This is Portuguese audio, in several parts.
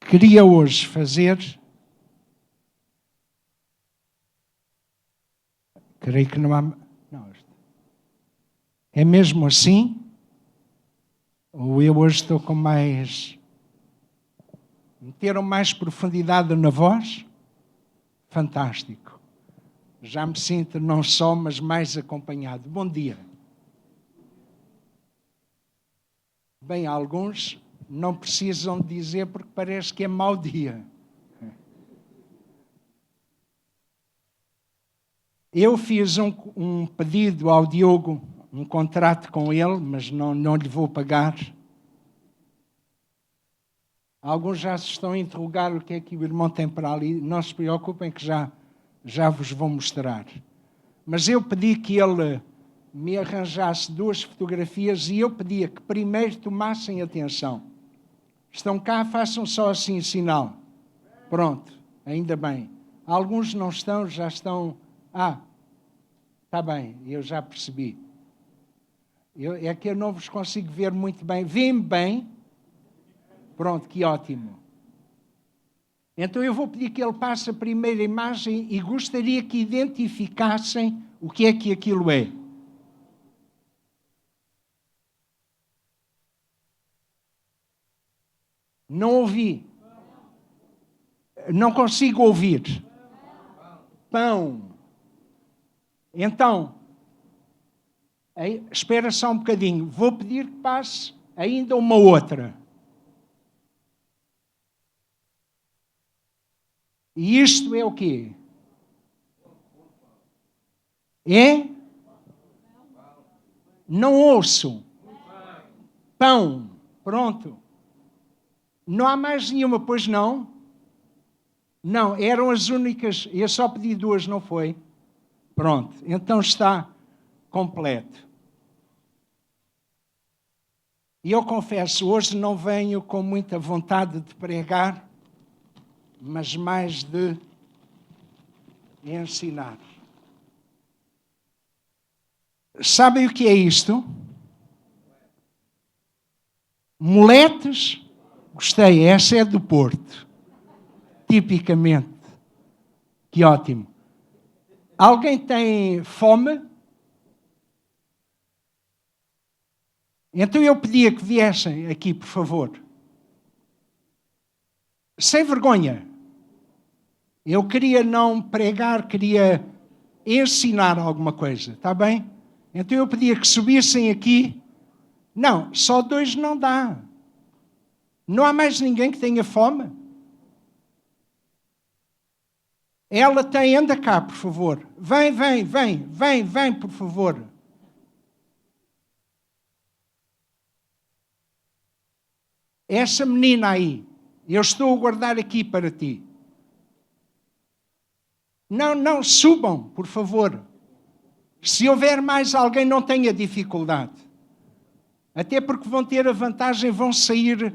queria hoje fazer, creio que não há... Não, é mesmo assim? Ou eu hoje estou com mais... Meteram mais profundidade na voz? Fantástico. Já me sinto não só, mas mais acompanhado. Bom dia. Bem, alguns não precisam dizer porque parece que é mau dia. Eu fiz um pedido ao Diogo, um contrato com ele, mas não lhe vou pagar. Alguns já se estão a interrogar o que é que o irmão tem para ali. Não se preocupem que já vos vou mostrar. Mas eu pedi que ele me arranjasse 2 fotografias e eu pedia que primeiro tomassem atenção. Estão cá, façam só assim sinal. Pronto, ainda bem. Alguns não estão, já estão... está bem, eu já percebi. É que eu não vos consigo ver muito bem. Vêem-me bem? Pronto, que ótimo. Então eu vou pedir que ele passe a primeira imagem e gostaria que identificassem o que é que aquilo é. Não ouvi. Não consigo ouvir. Pão. Então, espera só um bocadinho. Vou pedir que passe ainda uma outra. E isto é o quê? É? Não ouço. Pão. Pronto. Não há mais nenhuma, pois não? Não, eram as únicas. Eu só pedi 2, não foi? Pronto, então está completo. E eu confesso, hoje não venho com muita vontade de pregar, mas mais de ensinar. Sabem o que é isto? Moletes? Gostei, essa é do Porto. Tipicamente. Que ótimo. Alguém tem fome? Então eu pedia que viessem aqui, por favor. Sem vergonha. Eu queria não pregar, queria ensinar alguma coisa, está bem? Então eu pedia que subissem aqui. Não, só 2 não dá. Não há mais ninguém que tenha fome? Ela tem, anda cá, por favor. Vem, por favor. Essa menina aí, eu estou a guardar aqui para ti. Não, subam, por favor. Se houver mais alguém, não tenha dificuldade. Até porque vão ter a vantagem, vão sair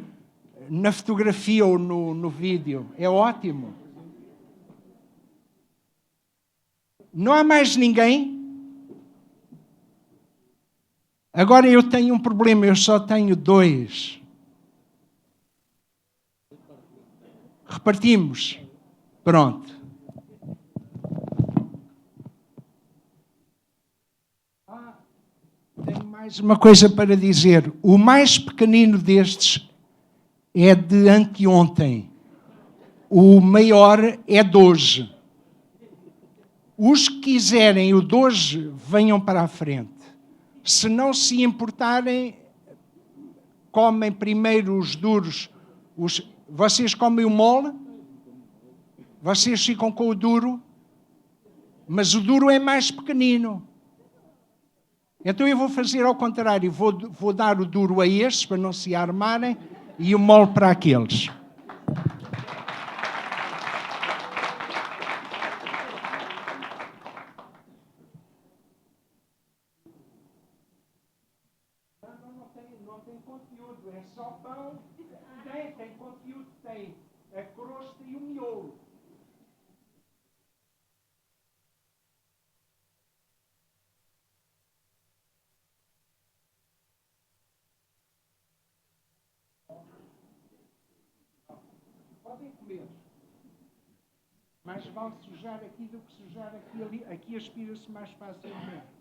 na fotografia ou no vídeo. É ótimo. Não há mais ninguém? Agora eu tenho um problema, eu só tenho 2. Repartimos. Pronto. Tenho mais uma coisa para dizer. O mais pequenino destes é de anteontem. O maior é de hoje. Os que quiserem o de hoje, venham para a frente. Se não se importarem, comem primeiro os duros. Vocês comem o mole? Vocês ficam com o duro? Mas o duro é mais pequenino. Então eu vou fazer ao contrário. Vou dar o duro a estes, para não se armarem, e o mole para aqueles. Não tem conteúdo, é só pão. Tem conteúdo, tem a crosta e o miolo. comer. Mais vale sujar aqui do que sujar aqui ali. Aqui aspira-se mais facilmente.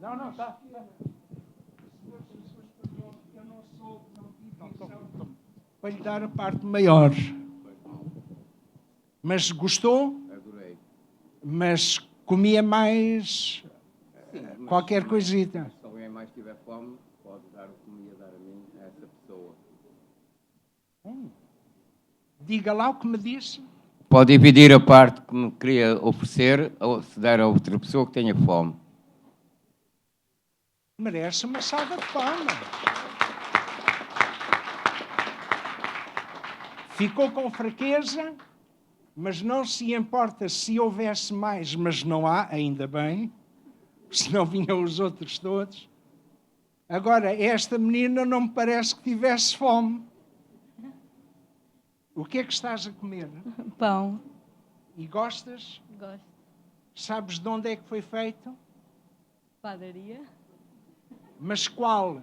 Não, tá. Eu não sou, para lhe dar a parte maior. Mas gostou? Adorei. Mas comia mais Sim, qualquer coisita. Se alguém mais tiver fome, pode dar o que comia dar a mim, a essa pessoa. Diga lá o que me disse. Pode dividir a parte que me queria oferecer ou se dar a outra pessoa que tenha fome. Merece uma salva de palmas. Ficou com fraqueza, mas não se importa se houvesse mais, mas não há, ainda bem, senão vinham os outros todos. Agora, esta menina não me parece que tivesse fome. O que é que estás a comer? Pão. E gostas? Gosto. Sabes de onde é que foi feito? Padaria? Mas qual?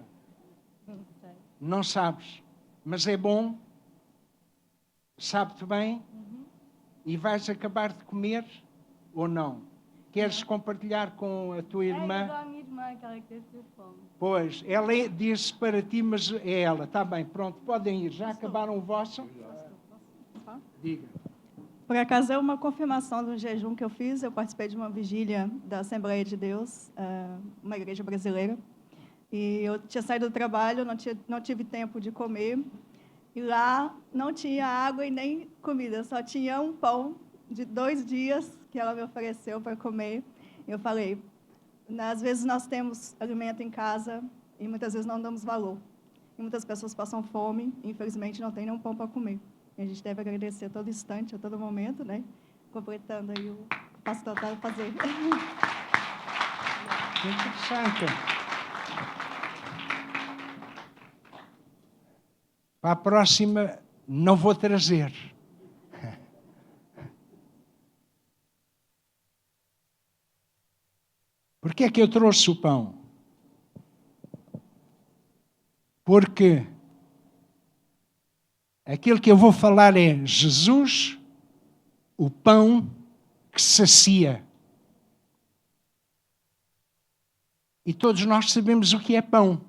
Não sei. Não sabes. Mas é bom? Sabe-te bem? E vais acabar de comer ou não? Queres compartilhar com a tua É irmã? igual a minha irmã, que ela quer ter fome. Pois, ela disse para ti, mas é ela. Está bem, pronto, podem ir. Já acabaram o vosso? Diga. Por acaso é uma confirmação do jejum que eu fiz. Eu participei de uma vigília da Assembleia de Deus, uma igreja brasileira. E eu tinha saído do trabalho, não tive tempo de comer. E lá não tinha água e nem comida, só tinha um pão de 2 dias que ela me ofereceu para comer. Eu falei, às vezes nós temos alimento em casa e muitas vezes não damos valor. E muitas pessoas passam fome e, infelizmente, não tem nenhum pão para comer. E a gente deve agradecer a todo instante, a todo momento, né? Completando aí o que o pastor está fazendo. Que interessante. Para a próxima, não vou trazer. Por que é que eu trouxe o pão? Porque aquilo que eu vou falar é Jesus, o pão que sacia. E todos nós sabemos o que é pão.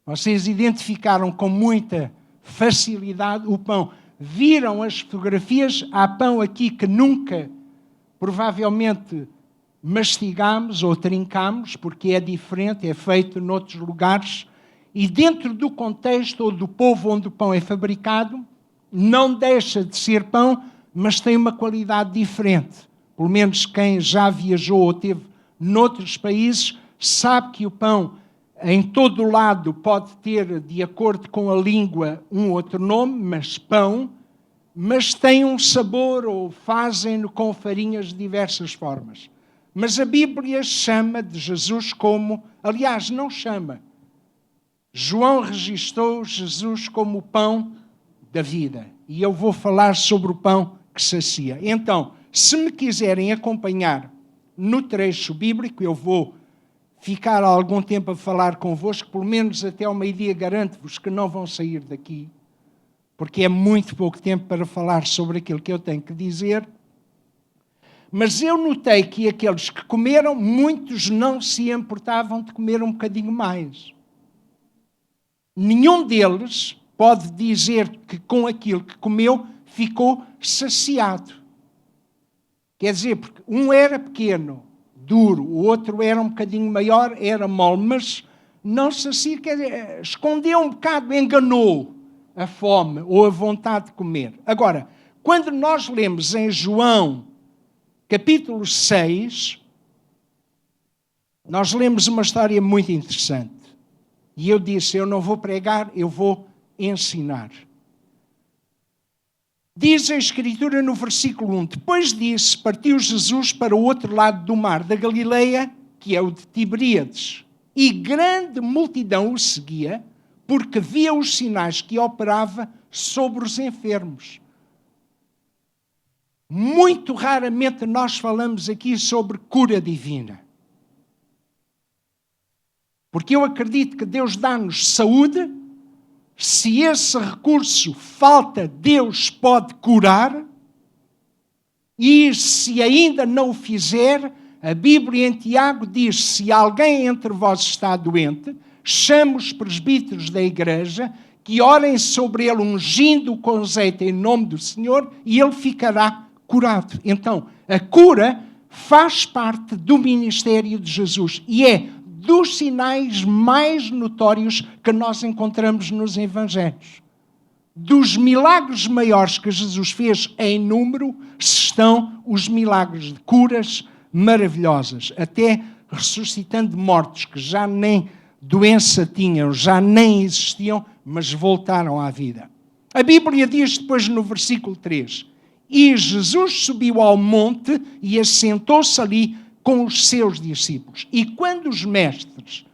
Vocês identificaram com muita facilidade o pão. Viram as fotografias? Há pão aqui que nunca, provavelmente, mastigamos ou trincamos, porque é diferente, é feito noutros lugares. E dentro do contexto ou do povo onde o pão é fabricado, não deixa de ser pão, mas tem uma qualidade diferente. Pelo menos quem já viajou ou esteve noutros países sabe que o pão em todo o lado pode ter, de acordo com a língua, um outro nome, mas pão, mas tem um sabor ou fazem-no com farinhas de diversas formas. Mas a Bíblia chama de Jesus como, aliás, não chama. João registou Jesus como o pão da vida. E eu vou falar sobre o pão que sacia. Então, Se me quiserem acompanhar no trecho bíblico, eu vou ficar algum tempo a falar convosco, pelo menos até ao meio-dia, garanto-vos que não vão sair daqui, porque é muito pouco tempo para falar sobre aquilo que eu tenho que dizer. Mas eu notei que aqueles que comeram, muitos não se importavam de comer um bocadinho mais. Nenhum deles pode dizer que com aquilo que comeu ficou saciado. Quer dizer, porque um era pequeno, duro, o outro era um bocadinho maior, era mole, mas não sacia, quer dizer, escondeu um bocado, enganou a fome ou a vontade de comer. Agora, quando nós lemos em João, capítulo 6, nós lemos uma história muito interessante. E eu disse, eu não vou pregar, eu vou ensinar. Diz a Escritura no versículo 1, depois disso partiu Jesus para o outro lado do mar da Galileia, que é o de Tiberíades, e grande multidão o seguia, porque via os sinais que operava sobre os enfermos. Muito raramente nós falamos aqui sobre cura divina. Porque eu acredito que Deus dá-nos saúde. Se esse recurso falta, Deus pode curar. E se ainda não o fizer, a Bíblia em Tiago diz, se alguém entre vós está doente, chame os presbíteros da igreja, que orem sobre ele ungindo com azeite em nome do Senhor, e ele ficará curado. Então, a cura faz parte do ministério de Jesus e é dos sinais mais notórios que nós encontramos nos evangelhos. Dos milagres maiores que Jesus fez em número, estão os milagres de curas maravilhosas, até ressuscitando mortos que já nem doença tinham, já nem existiam, mas voltaram à vida. A Bíblia diz depois no versículo 3, e Jesus subiu ao monte e assentou-se ali com os seus discípulos. E quando os mestres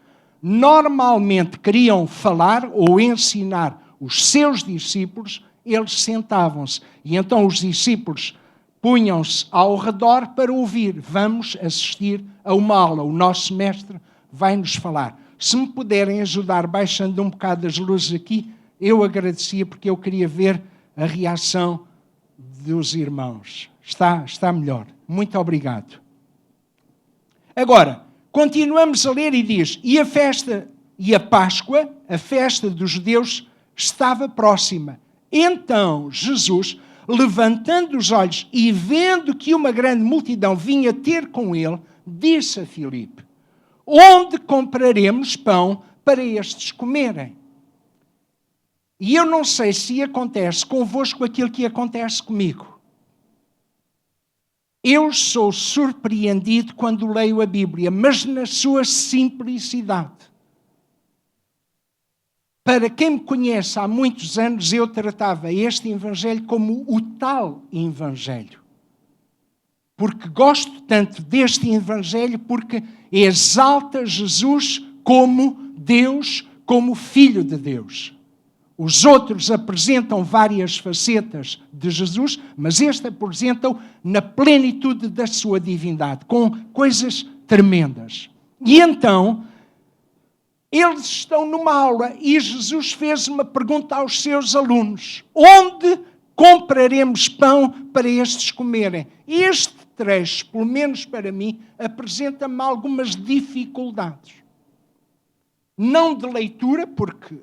normalmente queriam falar ou ensinar os seus discípulos, eles sentavam-se. E então os discípulos punham-se ao redor para ouvir. Vamos assistir a uma aula. O nosso mestre vai nos falar. Se me puderem ajudar baixando um bocado as luzes aqui, eu agradecia, porque eu queria ver a reação dos irmãos. Está melhor. Muito obrigado. Agora, continuamos a ler e diz, e a festa e a Páscoa, a festa dos judeus, estava próxima. Então Jesus, levantando os olhos e vendo que uma grande multidão vinha ter com ele, disse a Filipe, onde compraremos pão para estes comerem? E eu não sei se acontece convosco aquilo que acontece comigo. Eu sou surpreendido quando leio a Bíblia, mas na sua simplicidade. Para quem me conhece há muitos anos, eu tratava este Evangelho como o tal Evangelho. Porque gosto tanto deste Evangelho, porque exalta Jesus como Deus, como Filho de Deus. Os outros apresentam várias facetas de Jesus, mas este apresenta-o na plenitude da sua divindade, com coisas tremendas. E então, eles estão numa aula e Jesus fez uma pergunta aos seus alunos. Onde compraremos pão para estes comerem? Este trecho, pelo menos para mim, apresenta-me algumas dificuldades. Não de leitura, porque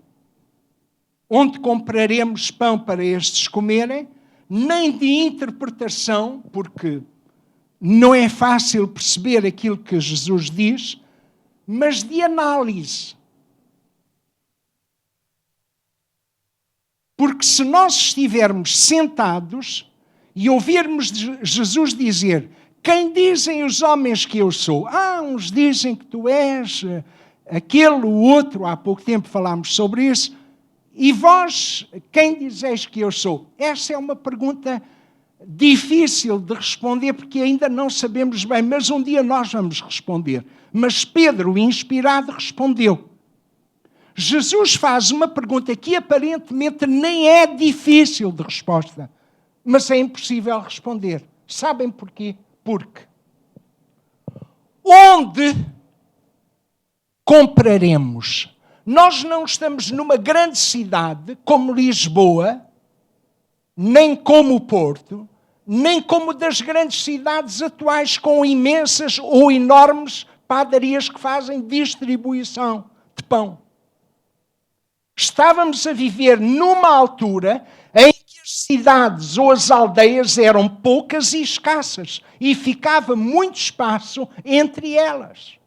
onde compraremos pão para estes comerem, nem de interpretação, porque não é fácil perceber aquilo que Jesus diz, mas de análise. Porque se nós estivermos sentados e ouvirmos Jesus dizer, quem dizem os homens que eu sou? Uns dizem que tu és aquele, o outro, há pouco tempo falámos sobre isso. E vós, quem dizeis que eu sou? Essa é uma pergunta difícil de responder, porque ainda não sabemos bem, mas um dia nós vamos responder. Mas Pedro, inspirado, respondeu. Jesus faz uma pergunta que aparentemente nem é difícil de resposta, mas é impossível responder. Sabem porquê? Porque onde compraremos? Nós não estamos numa grande cidade como Lisboa, nem como o Porto, nem como das grandes cidades atuais com imensas ou enormes padarias que fazem distribuição de pão. Estávamos a viver numa altura em que as cidades ou as aldeias eram poucas e escassas e ficava muito espaço entre elas.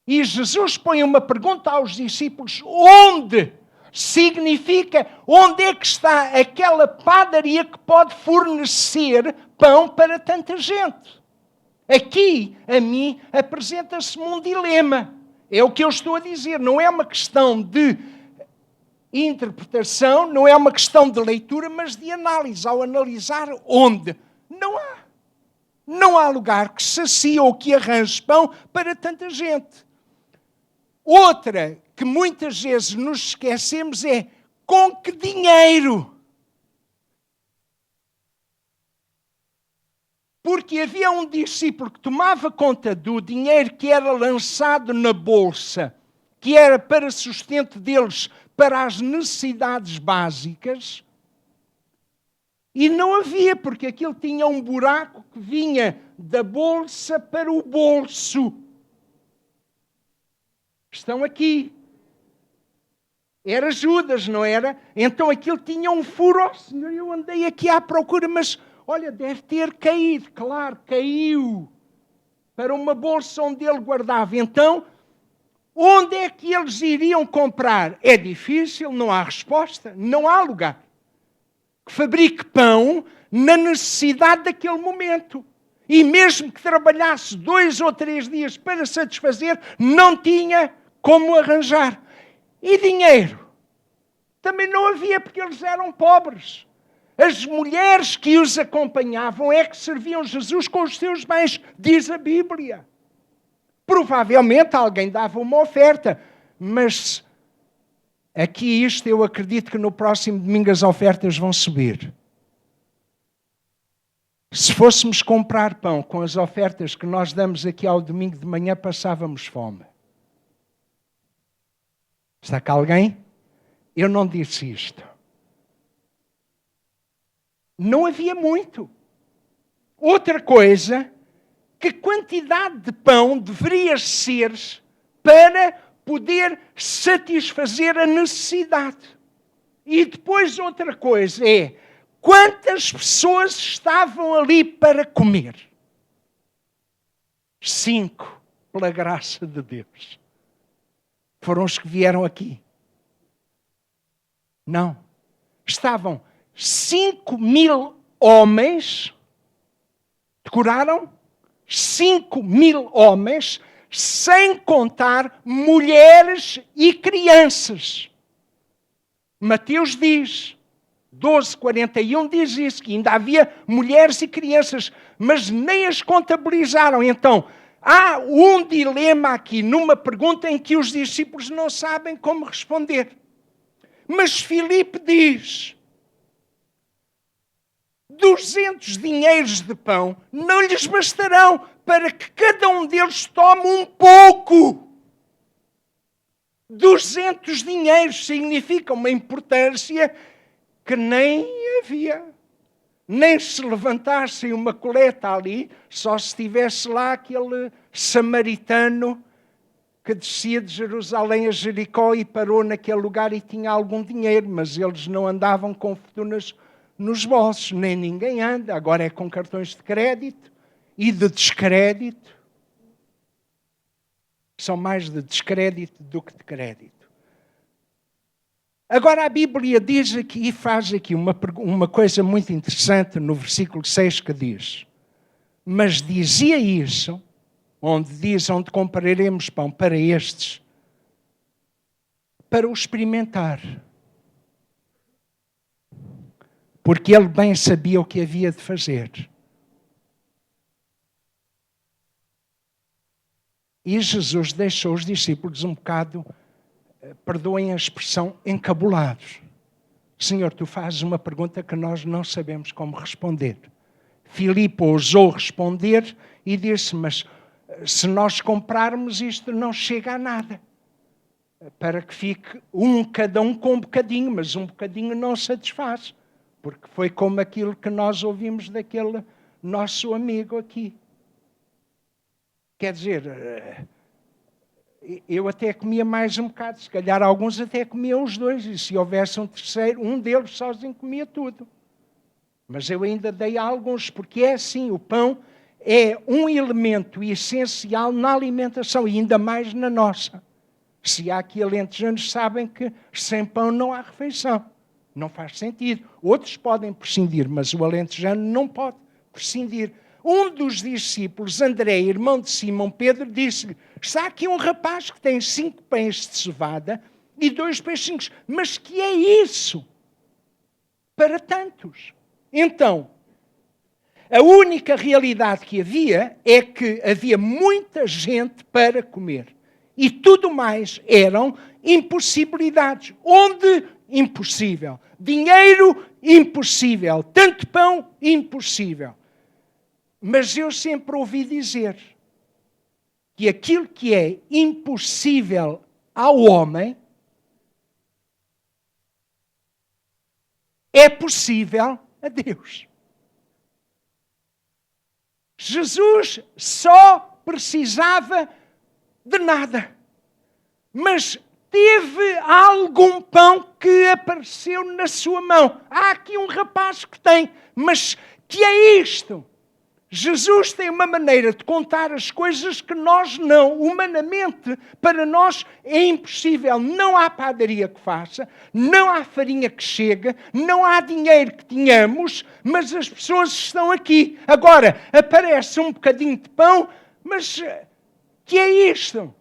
E Jesus põe uma pergunta aos discípulos: onde? Significa, onde é que está aquela padaria que pode fornecer pão para tanta gente? Aqui, a mim, apresenta-se-me um dilema. É o que eu estou a dizer. Não é uma questão de interpretação, não é uma questão de leitura, mas de análise. Ao analisar onde? Não há lugar que sacie ou que arranje pão para tanta gente. Outra que muitas vezes nos esquecemos é: com que dinheiro? Porque havia um discípulo que tomava conta do dinheiro que era lançado na bolsa, que era para sustento deles, para as necessidades básicas, e não havia, porque aquilo tinha um buraco que vinha da bolsa para o bolso. Estão aqui. Era Judas, não era? Então aquilo tinha um furo. Oh, Senhor, eu andei aqui à procura, mas olha, deve ter caído. Claro, caiu para uma bolsa onde ele guardava. Então, onde é que eles iriam comprar? É difícil, não há resposta, não há lugar que fabrique pão na necessidade daquele momento. E mesmo que trabalhasse 2 ou 3 dias para satisfazer, não tinha como arranjar. E dinheiro? Também não havia, porque eles eram pobres. As mulheres que os acompanhavam é que serviam Jesus com os seus bens, diz a Bíblia. Provavelmente alguém dava uma oferta, mas aqui eu acredito que no próximo domingo as ofertas vão subir. Se fôssemos comprar pão com as ofertas que nós damos aqui ao domingo de manhã, passávamos fome. Está cá alguém? Eu não disse isto. Não havia muito. Outra coisa, que quantidade de pão deveria ser para poder satisfazer a necessidade? E depois outra coisa é: quantas pessoas estavam ali para comer? 5, pela graça de Deus. Foram os que vieram aqui. Não. Estavam 5.000 homens, decoraram? 5.000 homens, sem contar mulheres e crianças. Mateus diz, 12:41 diz isso, que ainda havia mulheres e crianças, mas nem as contabilizaram. Então, há um dilema aqui, numa pergunta em que os discípulos não sabem como responder. Mas Filipe diz: 200 dinheiros de pão não lhes bastarão para que cada um deles tome um pouco. 200 dinheiros significa uma importância que nem havia. Nem se levantasse uma coleta ali, só se estivesse lá aquele samaritano que descia de Jerusalém a Jericó e parou naquele lugar e tinha algum dinheiro, mas eles não andavam com fortunas nos bolsos, nem ninguém anda. Agora é com cartões de crédito e de descrédito. São mais de descrédito do que de crédito. Agora a Bíblia diz aqui e faz aqui uma coisa muito interessante no versículo 6 que diz: mas dizia isso, onde compraremos pão para estes, para o experimentar. Porque ele bem sabia o que havia de fazer. E Jesus deixou os discípulos um bocado, perdoem a expressão, encabulados. Senhor, tu fazes uma pergunta que nós não sabemos como responder. Filipe ousou responder e disse, mas se nós comprarmos isto não chega a nada. Para que fique cada um com um bocadinho, mas um bocadinho não satisfaz. Porque foi como aquilo que nós ouvimos daquele nosso amigo aqui. Quer dizer, eu até comia mais um bocado, se calhar alguns até comiam os dois, e se houvesse um terceiro, um deles sozinho comia tudo. Mas eu ainda dei a alguns, porque é assim, o pão é um elemento essencial na alimentação, e ainda mais na nossa. Se há aqui alentejanos, sabem que sem pão não há refeição. Não faz sentido. Outros podem prescindir, mas o alentejano não pode prescindir. Um dos discípulos, André, irmão de Simão Pedro, disse-lhe, está aqui um rapaz que tem 5 pães de cevada e 2 peixinhos. Mas que é isso? Para tantos. Então, a única realidade que havia é que havia muita gente para comer. E tudo mais eram impossibilidades. Onde? Impossível. Dinheiro? Impossível. Tanto pão? Impossível. Mas eu sempre ouvi dizer que aquilo que é impossível ao homem é possível a Deus. Jesus só precisava de nada, mas teve algum pão que apareceu na sua mão. Há aqui um rapaz que tem, mas que é isto? Jesus tem uma maneira de contar as coisas que nós não. Humanamente, para nós é impossível. Não há padaria que faça, não há farinha que chegue, não há dinheiro que tenhamos, mas as pessoas estão aqui. Agora, aparece um bocadinho de pão, mas que é isto?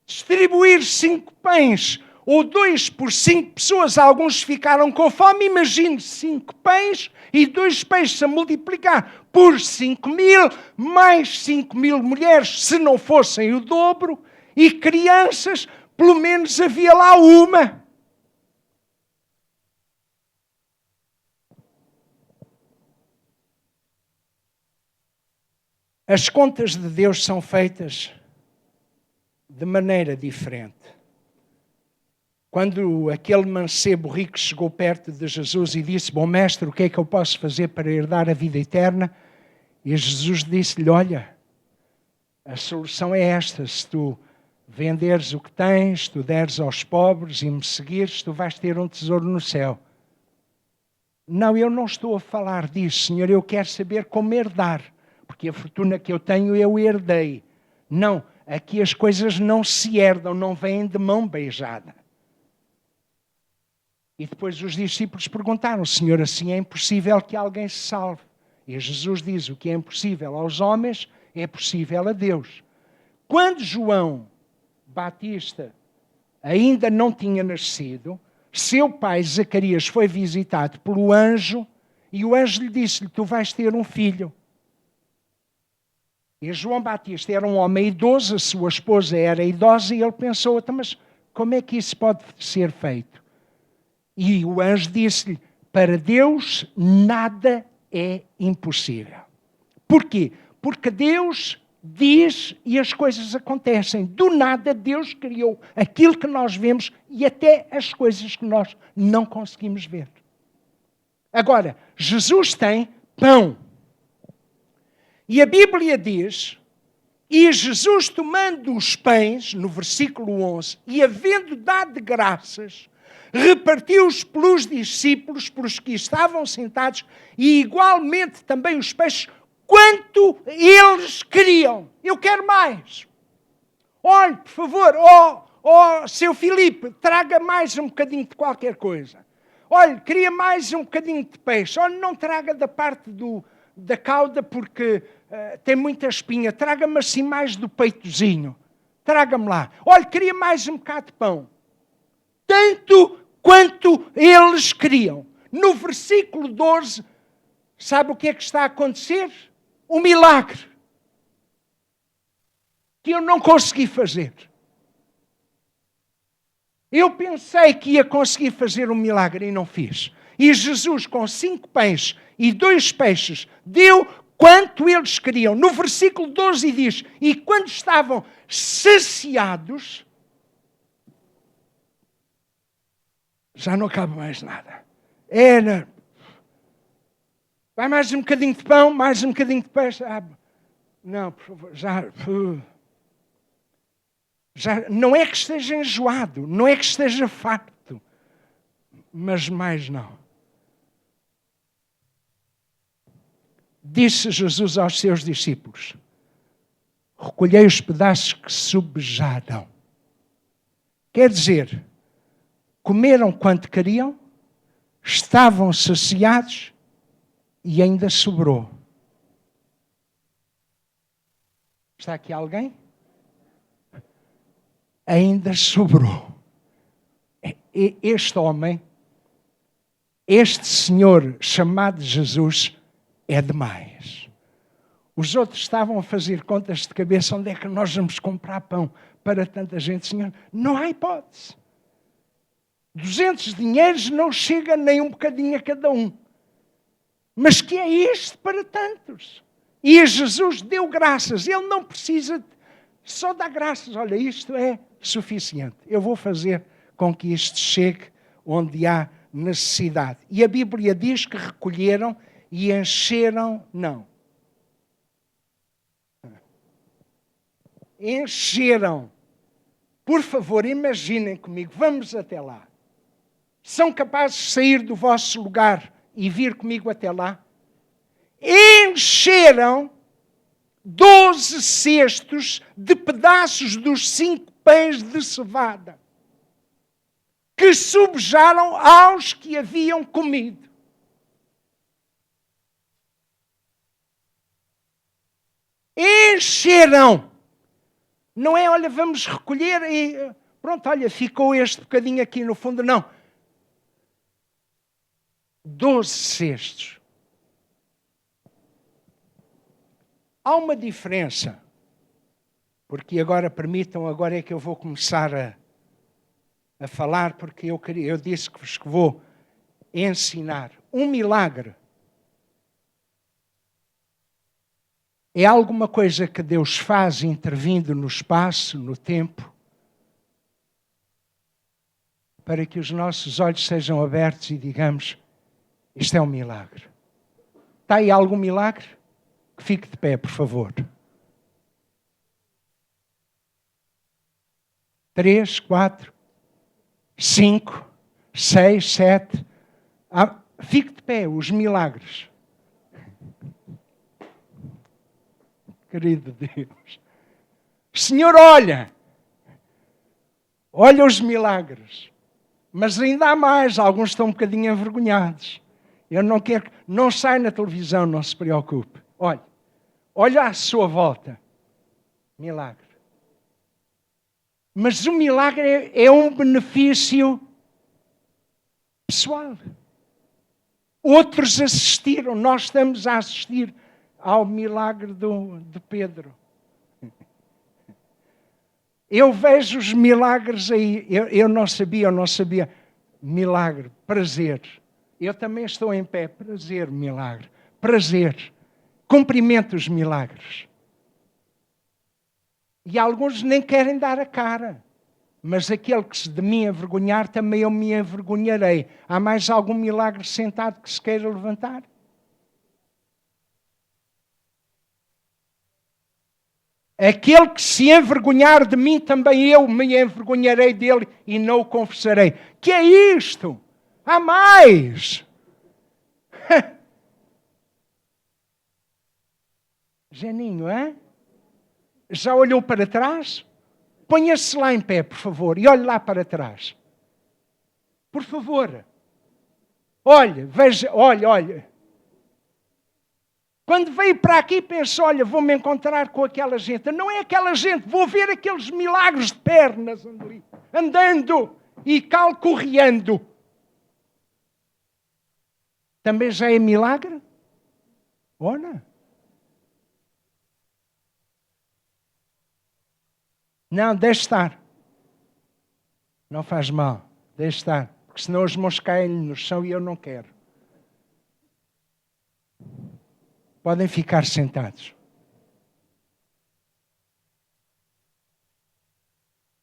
Distribuir 5 pães ou 2 por 5 pessoas, alguns ficaram com fome, imagine 5 pães e 2 peixes a multiplicar por 5.000, mais 5.000 mulheres, se não fossem o dobro, e crianças, pelo menos havia lá uma. As contas de Deus são feitas de maneira diferente. Quando aquele mancebo rico chegou perto de Jesus e disse, bom mestre, o que é que eu posso fazer para herdar a vida eterna? E Jesus disse-lhe, olha, a solução é esta, se tu venderes o que tens, tu deres aos pobres e me seguires, tu vais ter um tesouro no céu. Não, eu não estou a falar disso, Senhor, eu quero saber como herdar, porque a fortuna que eu tenho eu herdei. Não, aqui as coisas não se herdam, não vêm de mão beijada. E depois os discípulos perguntaram, Senhor, assim é impossível que alguém se salve. E Jesus diz, o que é impossível aos homens é possível a Deus. Quando João Batista ainda não tinha nascido, seu pai Zacarias foi visitado pelo anjo e o anjo lhe disse-lhe, tu vais ter um filho. E João Batista era um homem idoso, a sua esposa era idosa e ele pensou, mas como é que isso pode ser feito? E o anjo disse-lhe, para Deus nada é impossível. Porquê? Porque Deus diz e as coisas acontecem. Do nada Deus criou aquilo que nós vemos e até as coisas que nós não conseguimos ver. Agora, Jesus tem pão. E a Bíblia diz, e Jesus tomando os pães, no versículo 11, e havendo dado graças, repartiu-os pelos discípulos, pelos que estavam sentados, e igualmente também os peixes, quanto eles queriam. Eu quero mais. Olhe, por favor, seu Filipe, traga mais um bocadinho de qualquer coisa. Olhe, queria mais um bocadinho de peixe. Olhe, não traga da parte da cauda porque tem muita espinha. Traga-me assim mais do peitozinho. Traga-me lá. Olhe, queria mais um bocado de pão. Tanto quanto eles queriam. No versículo 12, sabe o que é que está a acontecer? Um milagre. Que eu não consegui fazer. Eu pensei que ia conseguir fazer um milagre e não fiz. E Jesus, com 5 pães e 2 peixes, deu quanto eles queriam. No versículo 12 diz, e quando estavam saciados, já não cabe mais nada. Era, vai mais um bocadinho de pão, mais um bocadinho de peixe. Não, por favor, já não é que esteja enjoado, não é que esteja farto, mas mais não. Disse Jesus aos seus discípulos, recolhei os pedaços que sobejaram. Quer dizer, comeram quanto queriam, estavam saciados e ainda sobrou. Está aqui alguém? Ainda sobrou. Este homem, este senhor chamado Jesus, é demais. Os outros estavam a fazer contas de cabeça, onde é que nós vamos comprar pão para tanta gente, Senhor? Não há hipótese. 200 dinheiros não chega nem um bocadinho a cada um. Mas que é este para tantos? E Jesus deu graças. Ele não precisa só dar graças. Olha, isto é suficiente. Eu vou fazer com que isto chegue onde há necessidade. E a Bíblia diz que recolheram e encheram, não. Encheram. Por favor, imaginem comigo, vamos até lá. São capazes de sair do vosso lugar e vir comigo até lá? Encheram 12 cestos de pedaços dos 5 pães de cevada, que sobejaram aos que haviam comido. Encheram. Não é, olha, vamos recolher e pronto, olha, ficou este bocadinho aqui no fundo. Não. 12 cestos. Há uma diferença. Porque agora, permitam, agora é que eu vou começar a falar, porque eu disse que vos vou ensinar. Um milagre é alguma coisa que Deus faz intervindo no espaço, no tempo, para que os nossos olhos sejam abertos e digamos, isto é um milagre. Está aí algum milagre? Que fique de pé, por favor. 3, 4, 5, 6, 7. Fique de pé, os milagres. Querido Deus. Senhor, olha os milagres. Mas ainda há mais, alguns estão um bocadinho envergonhados. Eu não quero, não sai na televisão, não se preocupe. Olha à sua volta. Milagre. Mas o milagre é um benefício pessoal. Outros assistiram, nós estamos a assistir ao milagre de Pedro. Eu vejo os milagres aí, eu não sabia. Milagre, prazer. Eu também estou em pé, prazer, milagre. Prazer. Cumprimento os milagres. E alguns nem querem dar a cara. Mas aquele que se de mim envergonhar, também eu me envergonharei. Há mais algum milagre sentado que se queira levantar? Aquele que se envergonhar de mim, também eu me envergonharei dele e não o confessarei. Que é isto? Há mais! Janinho, hein? Já olhou para trás? Ponha-se lá em pé, por favor, e olhe lá para trás. Por favor. Olha, veja, olha. Quando veio para aqui, pensou, olha, vou-me encontrar com aquela gente. Não é aquela gente, vou ver aqueles milagres de pernas ali, andando e calcorreando. Também já é milagre? Olha. Não, deixe estar. Não faz mal, deixe estar. Porque senão as mãos caem no chão e eu não quero. Podem ficar sentados.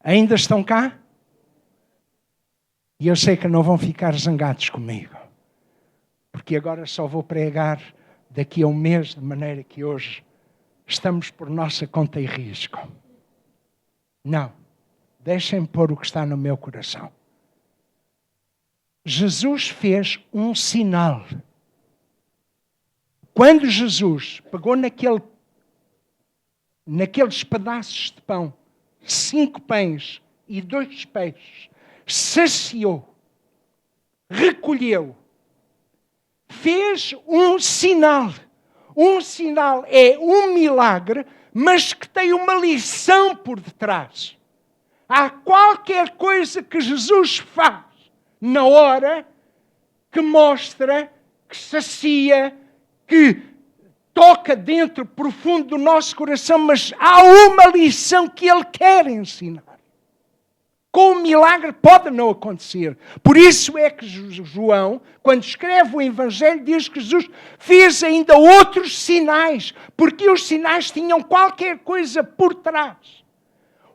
Ainda estão cá? E eu sei que não vão ficar zangados comigo. Porque agora só vou pregar daqui a um mês, de maneira que hoje estamos por nossa conta e risco. Não. Deixem-me pôr o que está no meu coração. Jesus fez um sinal. Quando Jesus pegou naqueles pedaços de pão, 5 pães e 2 peixes, saciou, recolheu, fez um sinal. Um sinal é um milagre, mas que tem uma lição por detrás. Há qualquer coisa que Jesus faz na hora que mostra, que sacia, que toca dentro profundo do nosso coração, mas há uma lição que Ele quer ensinar. Com o milagre pode não acontecer. Por isso é que João, quando escreve o Evangelho, diz que Jesus fez ainda outros sinais, porque os sinais tinham qualquer coisa por trás.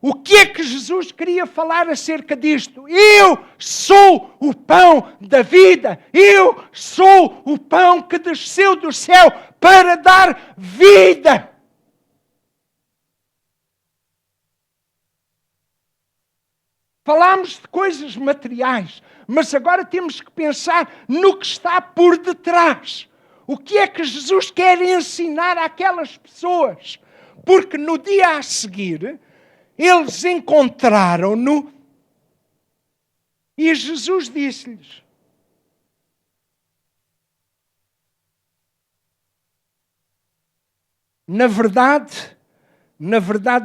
O que é que Jesus queria falar acerca disto? Eu sou o pão da vida. Eu sou o pão que desceu do céu para dar vida. Falámos de coisas materiais, mas agora temos que pensar no que está por detrás. O que é que Jesus quer ensinar àquelas pessoas? Porque no dia a seguir, eles encontraram-no e Jesus disse-lhes: na verdade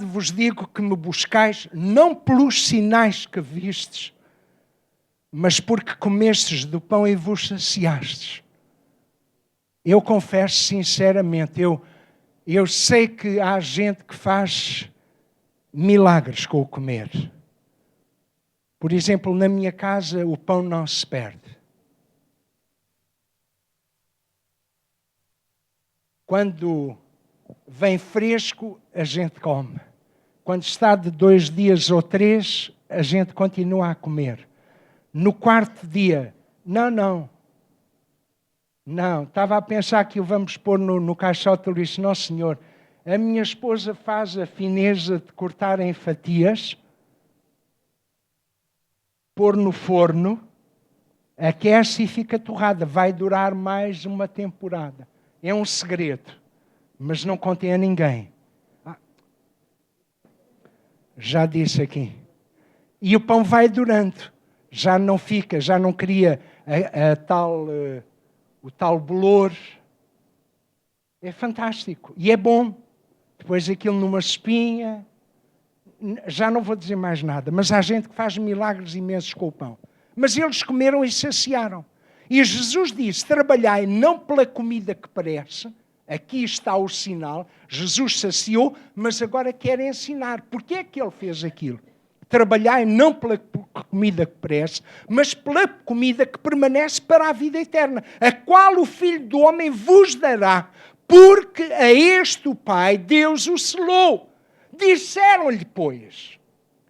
vos digo que me buscais não pelos sinais que vistes, mas porque comestes do pão e vos saciastes. Eu confesso sinceramente, eu sei que há gente que faz milagres com o comer. Por exemplo, na minha casa o pão não se perde. Quando vem fresco, a gente come. Quando está de 2 dias ou 3, a gente continua a comer. No 4º dia, não, estava a pensar que o vamos pôr no caixote do lixo. Não, senhor. A minha esposa faz a fineza de cortar em fatias, pôr no forno, aquece e fica torrada. Vai durar mais uma temporada. É um segredo, mas não contém a ninguém. Já disse aqui. E o pão vai durando. Já não fica, já não cria o tal bolor. É fantástico. E é bom. Depois aquilo numa espinha. Já não vou dizer mais nada. Mas há gente que faz milagres imensos com o pão. Mas eles comeram e saciaram. E Jesus disse: trabalhai não pela comida que parece. Aqui está o sinal. Jesus saciou, mas agora quer ensinar. Porquê é que ele fez aquilo? Trabalhai não pela comida que parece, mas pela comida que permanece para a vida eterna, a qual o Filho do Homem vos dará. Porque a este o Pai, Deus o selou. Disseram-lhe, pois,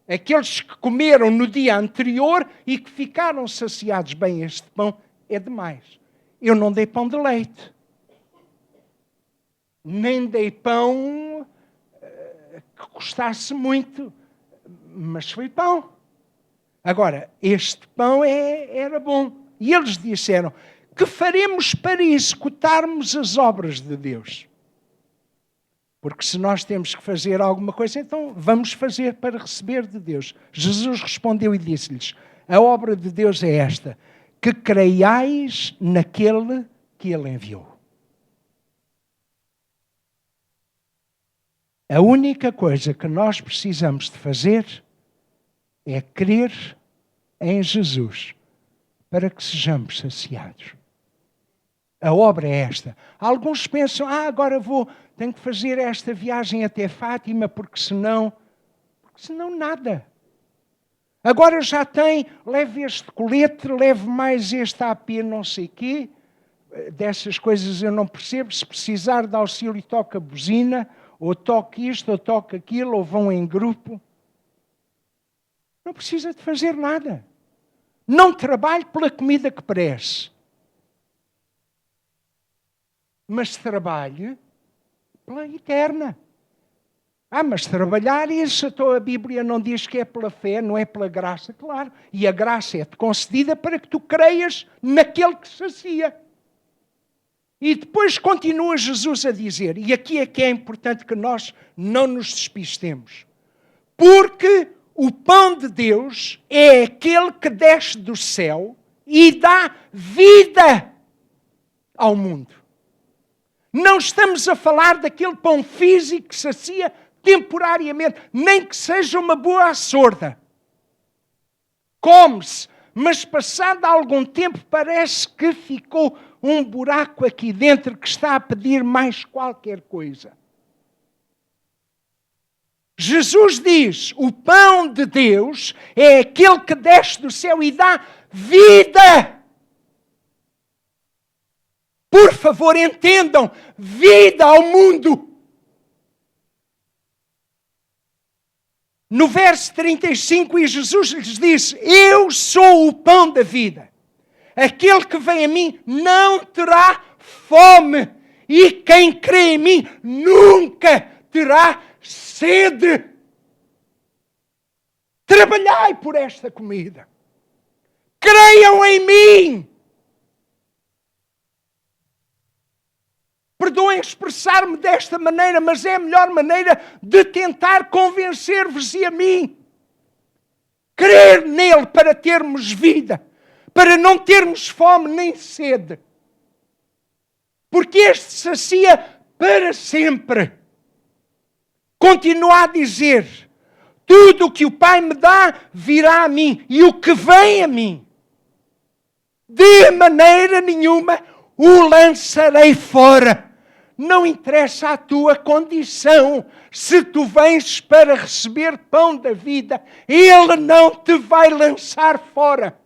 aqueles que comeram no dia anterior e que ficaram saciados: bem, este pão é demais. Eu não dei pão de leite. Nem dei pão que custasse muito. Mas foi pão. Agora, este pão era bom. E eles disseram: que faremos para executarmos as obras de Deus? Porque se nós temos que fazer alguma coisa, então vamos fazer para receber de Deus. Jesus respondeu e disse-lhes: a obra de Deus é esta, que creiais naquele que Ele enviou. A única coisa que nós precisamos de fazer é crer em Jesus para que sejamos saciados. A obra é esta. Alguns pensam: agora tenho que fazer esta viagem até Fátima, porque senão nada. Agora já leve este colete, leve mais este AP não sei quê, dessas coisas eu não percebo. Se precisar de auxílio, toca a buzina, ou toca isto, ou toca aquilo, ou vão em grupo. Não precisa de fazer nada. Não trabalhe pela comida que perece. Mas trabalhe pela eterna. Mas trabalhar isso, então a Bíblia não diz que é pela fé, não é pela graça, claro. E a graça é-te concedida para que tu creias naquele que sacia. E depois continua Jesus a dizer, e aqui é que é importante que nós não nos despistemos. Porque o pão de Deus é aquele que desce do céu e dá vida ao mundo. Não estamos a falar daquele pão físico que sacia temporariamente, nem que seja uma boa sorda. Come-se, mas passado algum tempo parece que ficou um buraco aqui dentro que está a pedir mais qualquer coisa. Jesus diz, o pão de Deus é aquele que desce do céu e dá vida. Por favor, entendam, vida ao mundo. No verso 35, e Jesus lhes disse, eu sou o pão da vida. Aquele que vem a mim não terá fome, e quem crê em mim nunca terá sede. Trabalhai por esta comida. Creiam em mim. Perdoem expressar-me desta maneira, mas é a melhor maneira de tentar convencer-vos e a mim. Crer nele para termos vida, para não termos fome nem sede. Porque este sacia para sempre. Continua a dizer, tudo o que o Pai me dá virá a mim, e o que vem a mim, de maneira nenhuma o lançarei fora. Não interessa a tua condição. Se tu vens para receber pão da vida, Ele não te vai lançar fora.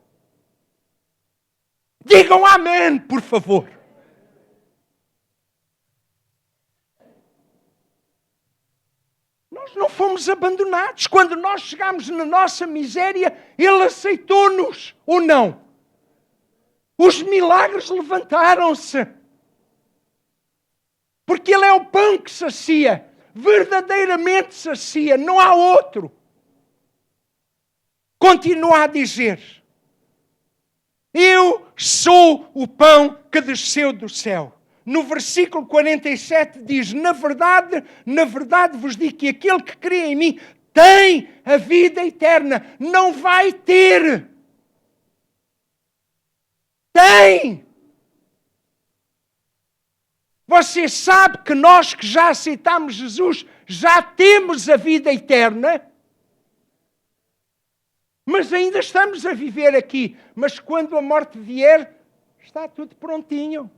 Digam amém, por favor. Nós não fomos abandonados. Quando nós chegamos na nossa miséria, Ele aceitou-nos, ou não? Os milagres levantaram-se. Porque Ele é o pão que sacia, verdadeiramente sacia, não há outro. Continua a dizer, eu sou o pão que desceu do céu. No versículo 47 diz, na verdade vos digo que aquele que crê em mim tem a vida eterna, não vai ter. Tem! Você sabe que nós que já aceitamos Jesus, já temos a vida eterna, mas ainda estamos a viver aqui. Mas quando a morte vier, está tudo prontinho.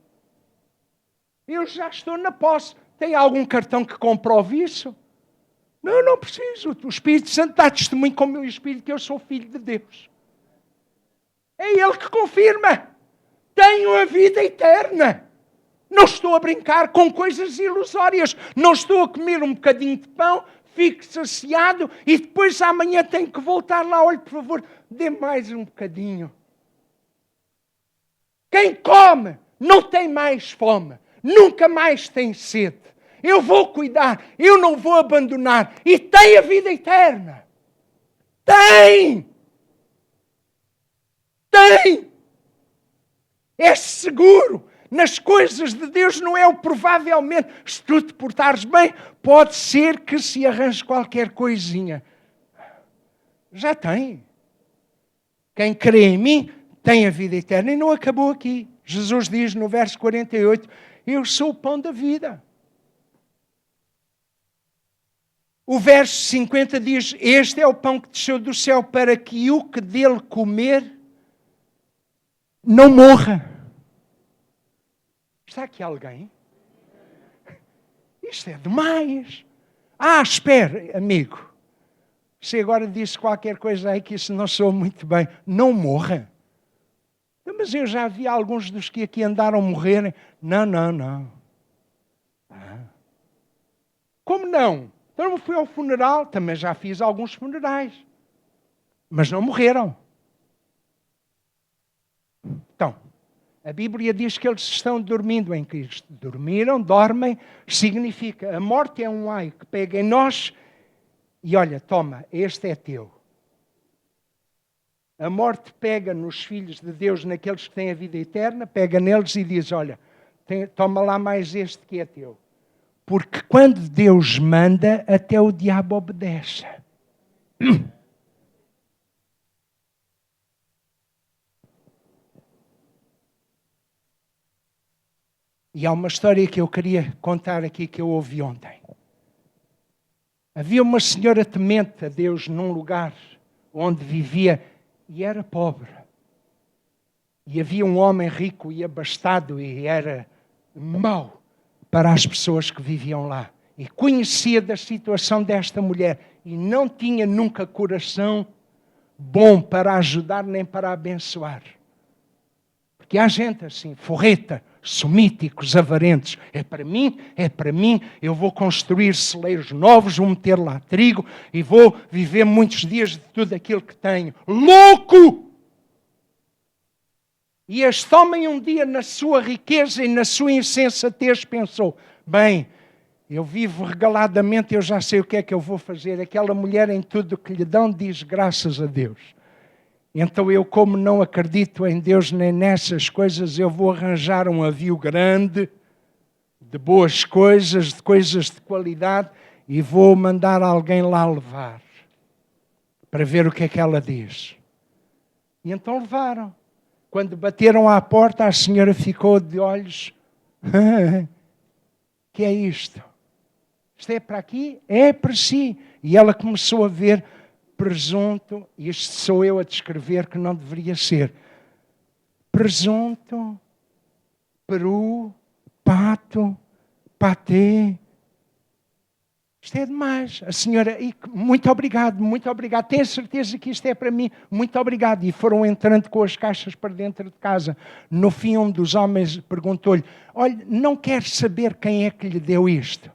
Eu já estou na posse. Tem algum cartão que comprove isso? Não, não preciso. O Espírito Santo dá testemunho com o meu Espírito que eu sou filho de Deus. É Ele que confirma. Tenho a vida eterna. Não estou a brincar com coisas ilusórias. Não estou a comer um bocadinho de pão, fico saciado e depois amanhã tenho que voltar lá. Olhe, por favor, dê mais um bocadinho. Quem come não tem mais fome. Nunca mais tem sede. Eu vou cuidar, eu não vou abandonar. E tem a vida eterna. Tem! Tem! É seguro. Nas coisas de Deus não é o provavelmente. Se tu te portares bem, pode ser que se arranje qualquer coisinha. Já tem. Quem crê em mim tem a vida eterna. E não acabou aqui. Jesus diz no verso 48, eu sou o pão da vida. O verso 50 diz, este é o pão que desceu do céu para que o que dele comer não morra. Está aqui alguém? Isto é demais. Espera, amigo. Você agora disse qualquer coisa aí que isso não soa muito bem. Não morra. Mas eu já vi alguns dos que aqui andaram morrerem. Não. Como não? Então eu fui ao funeral, também já fiz alguns funerais. Mas não morreram. Então, a Bíblia diz que eles estão dormindo em Cristo. Dormiram, dormem, significa, a morte é um ai que pega em nós e olha, toma, este é teu. A morte pega nos filhos de Deus, naqueles que têm a vida eterna, pega neles e diz, olha, toma lá mais este que é teu. Porque quando Deus manda, até o diabo obedece. E há uma história que eu queria contar aqui que eu ouvi ontem. Havia uma senhora temente a Deus num lugar onde vivia e era pobre. E havia um homem rico e abastado e era mau para as pessoas que viviam lá. E conhecia da situação desta mulher e não tinha nunca coração bom para ajudar nem para abençoar. Porque há gente assim, forreta, sumíticos, avarentos. É para mim, eu vou construir celeiros novos, vou meter lá trigo e vou viver muitos dias de tudo aquilo que tenho. Louco! E este homem um dia na sua riqueza e na sua insensatez pensou, bem, eu vivo regaladamente, eu já sei o que é que eu vou fazer. Aquela mulher em tudo o que lhe dão diz graças a Deus. Então eu, como não acredito em Deus nem nessas coisas, eu vou arranjar um avio grande, de boas coisas, de coisas de qualidade, e vou mandar alguém lá levar, para ver o que é que ela diz. E então levaram. Quando bateram à porta, a senhora ficou de olhos. Que é isto? Isto é para aqui? É para si. E ela começou a ver presunto, isto sou eu a descrever que não deveria ser. Presunto, peru, pato, patê. Isto é demais. A senhora, muito obrigado. Tenho certeza que isto é para mim. Muito obrigado. E foram entrando com as caixas para dentro de casa. No fim, um dos homens perguntou-lhe, olha, não quer saber quem é que lhe deu isto?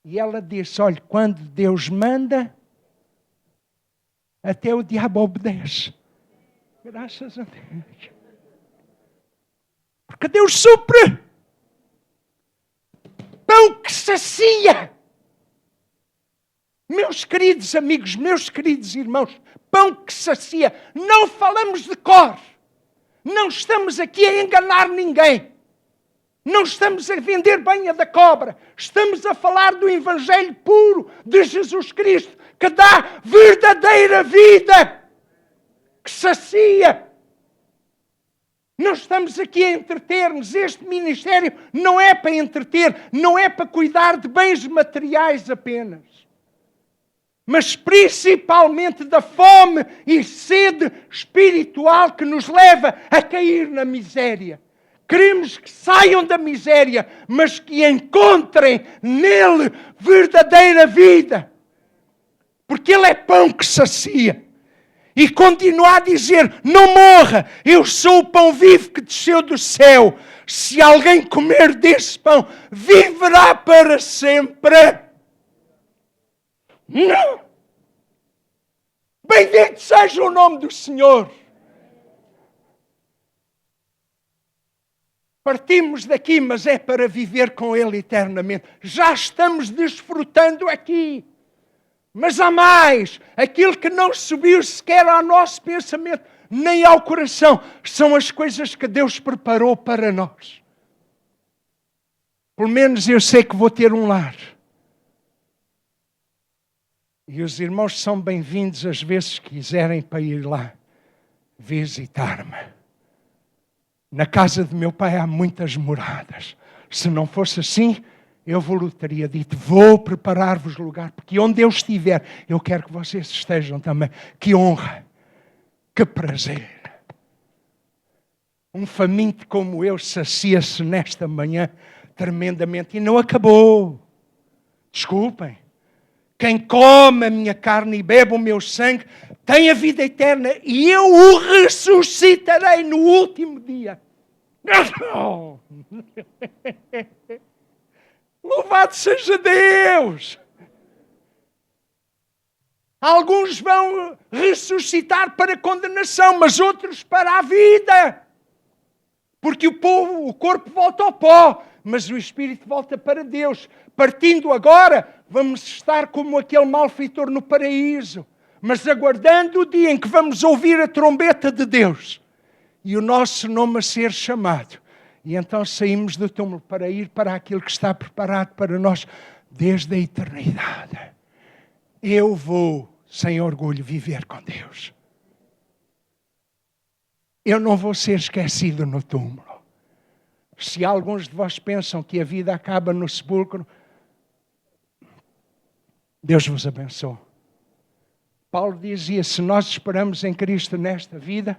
E ela disse, olha, quando Deus manda, até o diabo obedece. Graças a Deus. Porque Deus supre. Pão que sacia. Meus queridos amigos, meus queridos irmãos, pão que sacia. Não falamos de cor. Não estamos aqui a enganar ninguém. Não estamos a vender banha da cobra. Estamos a falar do Evangelho puro de Jesus Cristo, que dá verdadeira vida, que sacia. Não estamos aqui a entreter-nos. Este ministério não é para entreter, não é para cuidar de bens materiais apenas, mas principalmente da fome e sede espiritual que nos leva a cair na miséria. Queremos que saiam da miséria, mas que encontrem nele verdadeira vida. Porque ele é pão que sacia. E continua a dizer, não morra, eu sou o pão vivo que desceu do céu. Se alguém comer desse pão, viverá para sempre. Não! Bendito seja o nome do Senhor. Partimos daqui, mas é para viver com Ele eternamente. Já estamos desfrutando aqui. Mas há mais. Aquilo que não subiu sequer ao nosso pensamento, nem ao coração, são as coisas que Deus preparou para nós. Pelo menos eu sei que vou ter um lar. E os irmãos são bem-vindos às vezes que quiserem para ir lá visitar-me. Na casa de meu pai há muitas moradas. Se não fosse assim, eu vos teria dito, vou preparar-vos lugar, porque onde eu estiver, eu quero que vocês estejam também. Que honra, que prazer. Um faminto como eu sacia-se nesta manhã tremendamente. E não acabou. Desculpem. Quem come a minha carne e bebe o meu sangue tem a vida eterna e eu o ressuscitarei no último dia. Louvado seja Deus! Alguns vão ressuscitar para a condenação, mas outros para a vida. Porque o corpo volta ao pó, mas o espírito volta para Deus. Partindo agora, vamos estar como aquele malfeitor no paraíso, mas aguardando o dia em que vamos ouvir a trombeta de Deus e o nosso nome a ser chamado. E então saímos do túmulo para ir para aquilo que está preparado para nós desde a eternidade. Eu vou, sem orgulho, viver com Deus. Eu não vou ser esquecido no túmulo. Se alguns de vós pensam que a vida acaba no sepulcro, Deus vos abençoe. Paulo dizia, se nós esperamos em Cristo nesta vida,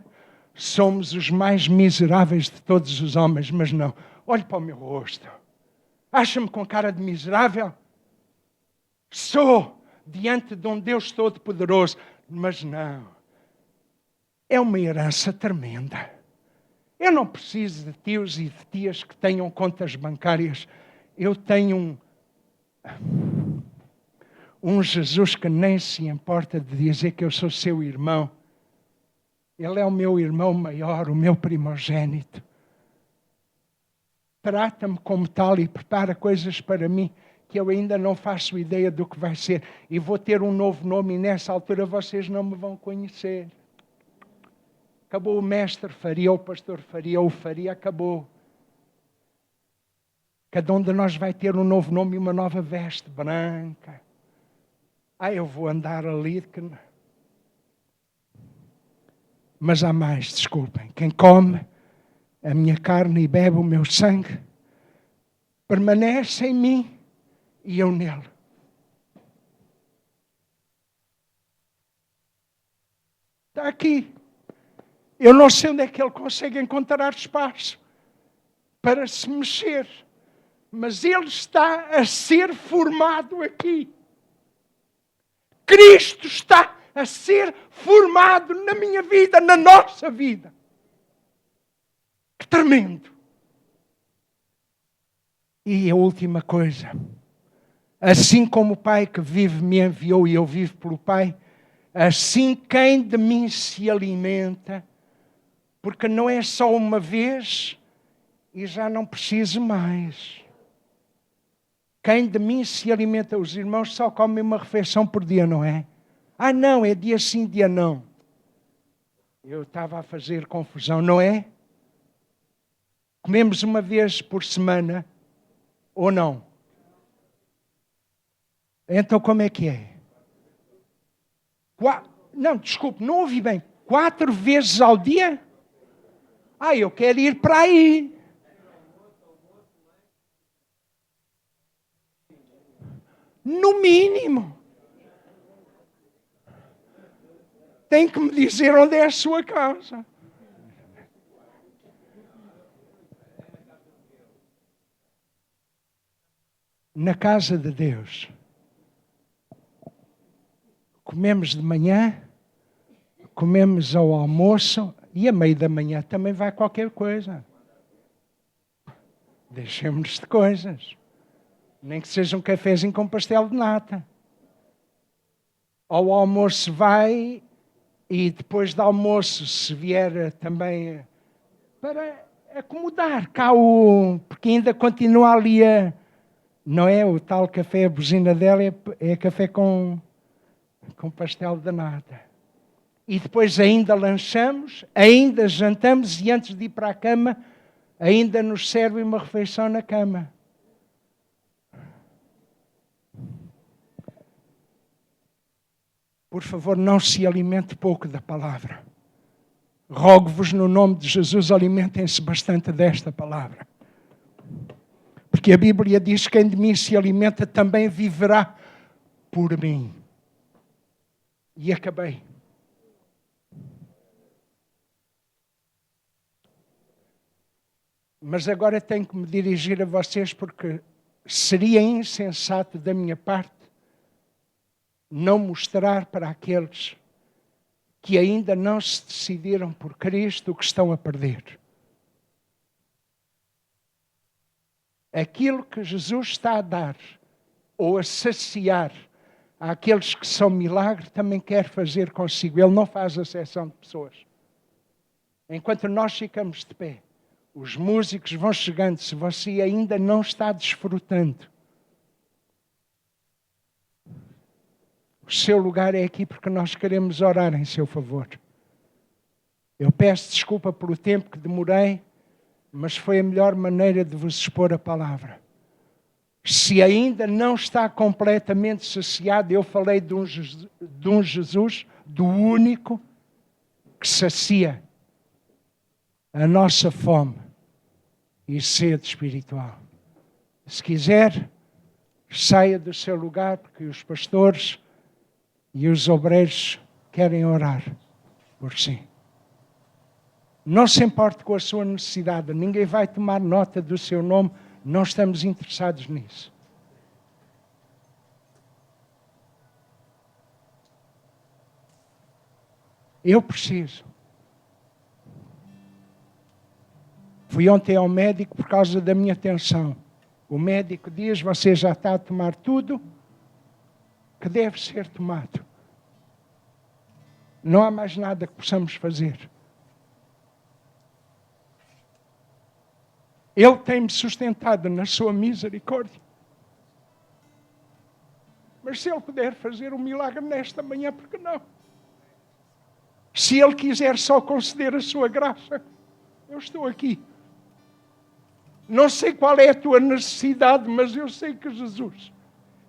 somos os mais miseráveis de todos os homens, mas não. Olhe para o meu rosto. Acha-me com cara de miserável? Sou diante de um Deus todo-poderoso, mas não. É uma herança tremenda. Eu não preciso de tios e de tias que tenham contas bancárias. Eu tenho um Jesus que nem se importa de dizer que eu sou seu irmão. Ele é o meu irmão maior, o meu primogênito. Trata-me como tal e prepara coisas para mim que eu ainda não faço ideia do que vai ser. E vou ter um novo nome e nessa altura vocês não me vão conhecer. Acabou o mestre Faria, o pastor Faria, o Faria acabou. Cada um de nós vai ter um novo nome e uma nova veste branca. Eu vou andar ali. Mas há mais, desculpem. Quem come a minha carne e bebe o meu sangue, permanece em mim e eu nele. Está aqui. Eu não sei onde é que ele consegue encontrar espaço para se mexer, mas ele está a ser formado aqui. Cristo está a ser formado na minha vida, na nossa vida. Que tremendo! E a última coisa, assim como o Pai que vive me enviou e eu vivo pelo Pai, assim quem de mim se alimenta, porque não é só uma vez e já não preciso mais. Quem de mim se alimenta, os irmãos só comem uma refeição por dia, não é? Não, é dia sim, dia não. Eu estava a fazer confusão, não é? Comemos uma vez por semana, ou não? Então como é que é? Não, desculpe, não ouvi bem. 4 vezes ao dia? Eu quero ir para aí. No mínimo. Tem que me dizer onde é a sua casa. Na casa de Deus. Comemos de manhã, comemos ao almoço e a meio da manhã também vai qualquer coisa. Deixemos de coisas. Nem que seja um cafezinho com pastel de nata. Ao almoço vai e depois do almoço, se vier também para acomodar cá porque ainda continua ali não é o tal café, a buzina dela é café com pastel de nata. E depois ainda lanchamos, ainda jantamos e antes de ir para a cama, ainda nos serve uma refeição na cama. Por favor, não se alimente pouco da palavra. Rogo-vos no nome de Jesus, alimentem-se bastante desta palavra. Porque a Bíblia diz que quem de mim se alimenta também viverá por mim. E acabei. Mas agora tenho que me dirigir a vocês porque seria insensato da minha parte não mostrar para aqueles que ainda não se decidiram por Cristo o que estão a perder. Aquilo que Jesus está a dar, ou a saciar, àqueles que são milagre, também quer fazer consigo. Ele não faz acepção de pessoas. Enquanto nós ficamos de pé, os músicos vão chegando, se você ainda não está desfrutando, o seu lugar é aqui porque nós queremos orar em seu favor. Eu peço desculpa pelo tempo que demorei, mas foi a melhor maneira de vos expor a palavra. Se ainda não está completamente saciado, eu falei de um Jesus, do único que sacia a nossa fome e sede espiritual. Se quiser, saia do seu lugar, porque os pastores e os obreiros querem orar por si. Não se importe com a sua necessidade, ninguém vai tomar nota do seu nome, não estamos interessados nisso. Eu preciso. Fui ontem ao médico por causa da minha tensão. O médico diz, você já está a tomar tudo que deve ser tomado. Não há mais nada que possamos fazer. Ele tem-me sustentado na sua misericórdia. Mas se Ele puder fazer um milagre nesta manhã, por que não? Se Ele quiser só conceder a sua graça, eu estou aqui. Não sei qual é a tua necessidade, mas eu sei que Jesus,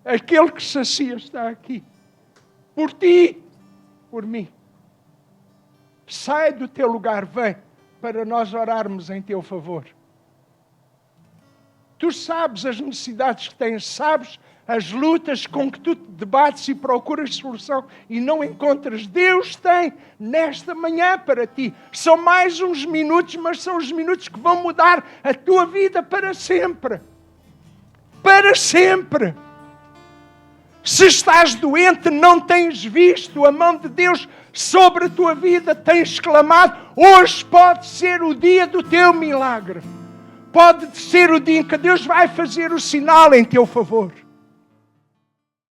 aquele que sacia, está aqui. Por ti, por mim. Sai do teu lugar, vem, para nós orarmos em teu favor. Tu sabes as necessidades que tens, sabes as lutas com que tu te debates e procuras solução e não encontras. Deus tem nesta manhã para ti. São mais uns minutos, mas são os minutos que vão mudar a tua vida para sempre. Para sempre. Se estás doente, não tens visto a mão de Deus sobre a tua vida, tens clamado, hoje pode ser o dia do teu milagre. Pode ser o dia em que Deus vai fazer o sinal em teu favor.